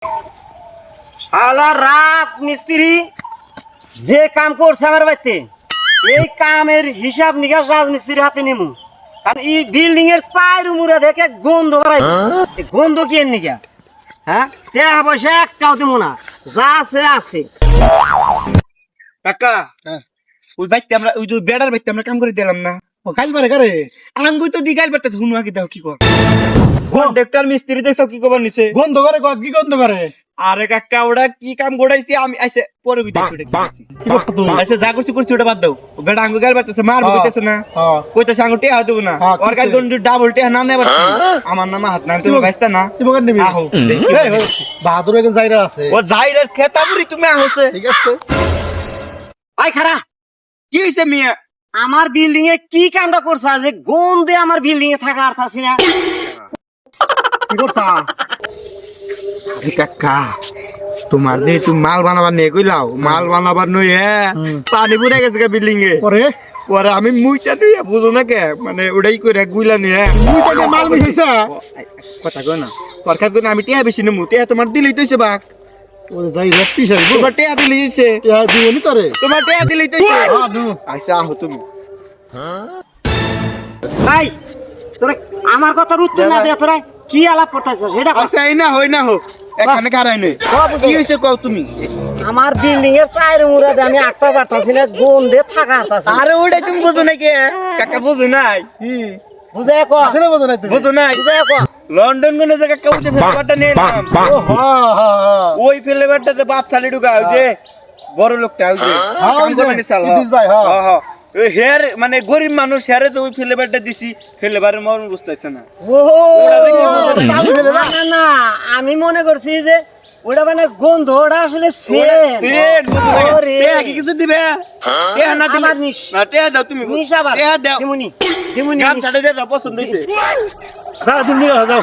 শালা রাজমিস্ত্রি যে কাম করছে আমার বাড়িতে, এই কামের হিসাব নিকাশ রাজমিস্ত্রির হাতে নিমু। কারণ এই বিল্ডিং এর চার মুড়ে দেখে গন্ধ বাড়াই, গন্ধ কি এর নিকা? হ্যাঁ, টাকা পয়সা একটাও দেবো না, যা আছে আছে। কাকা ওই বাইতে আমরা ওই যে বেড়ার বাইতে আমরা কাম করে দিলাম না, ও খাইল পারে কারে আঙ্গুই তো দিগাইল বাড়তে হুনু আগে দাও কি কর কন্ডাক্টর মিস্ত্রি দেখছো কি কবার নিছে গন্ধ করে কি গন্ধ করে? আরে কাকা ওটা কি কাম গোড়াইছি আমি আইসে পরে বুঝাইছি ওটা কি করছি। কি করছ তুই? আইসে যা করছি করছি ওটা বাদ দাও। ও বেড়া আঙ্গুই গাইল বাড়তেছে মারবো কইতেছে না, হ্যাঁ কইতেছে আঙ্গুই টেহা দেবো না, হ্যাঁ, ওর কাছে কইছে। ডাবল টেহা না নেবার আমার নামে হাত নাম তুমি বাইস্তা না কি বকেন নিবি? আহো দেখি এই, ওই, বাহাদুর একজন যাইরা আছে। ও জাইরের খেতাবুরি তুমি আহছে ঠিক আছে। ভাই খারা, কি হইছে মিয়া? আমার বিল্ডিং এ কি কামটা করছে যে গন্ধে আমার বিল্ডিং এ থাকা আর থাকছে না? কি করছা? আরে কাকা তোমার যে তুমি মাল বানাবার নিয়ে কইলাও, মাল বানাবার নয় পানি পুড়ে গেছে বিল্ডিং এ। পরে পরে আমি মুইটা নিয়ে বুঝো না কে মানে ওটাই করে গুইলা নিয়ে তুই তাকে মাল মিশাইছা? কথা কয় না তোর কাছে আমি টিয়া বেশি নেবো, টিয়া তোমার দিলেই তো বাক, ও যাই রে পিছাই গো। তোমার টিয়া দিলেই হইছে, ইয়া দিওনি তোরে। তোমার টিয়া দিলেই তো হ্যাঁ নু। আইসা আহো তুমি। ভাই তোরা আমার কথার উত্তর না দিয়ে তোরা কি আলাপ করতেছ সেটা কর। আচ্ছা এই না হই না হোক এখানে কারাই নই, কি হইছে কও তুমি? আমার বিল্ডিং এর চার মুড়াতে আমি আটটা পারতাছি না, গন্ধে থাকা হারতাছি। আরে ওটাই তুমি বুঝো নাই কে কাকা, বুঝো নাই কি? বুঝাই কো, আসলে বোঝো নাই তুমি? বুঝো নাই বুঝাই কো। লন্ডন কোন জায়গা কেউ যে ফেলেবারটা নিয়ে এলাম, ও হ্যাঁ হ্যাঁ। ওই ফেলেবারটাতে বাপ ছালি ঢুকা ওই যে বড় লোকটা ওই যে হ্যাঁ, কাম ওই করে যে, নিছাল ইদ্রিস ভাই, হ্যাঁ। ওই হেয়ার মানে গরিব মানুষ হেয়ারে তো ওই ফেলেবারটা দিছি, ফেলেবারের মরণ বুঝতেছে না। ও ওরা দেখে বুঝে না। আমি ফেলে না না না, আমি মনে করছি যে ওটা মানে গন্ধ, ওটা আসলে ওরা সেন্ট। সেট বুঝো না। ওরে। টেহা কি কিছু দিবে? টেহা না দিলে আমার নিস। না টেহা দাও তুমি, নিস আবার। টেহা দাও, দিমুনি, দিমুনি গাম নিস। ছাড়ে দিয়ে দাও, পছন্দ হইছে। দাদা তুমি নিয়ে যাও।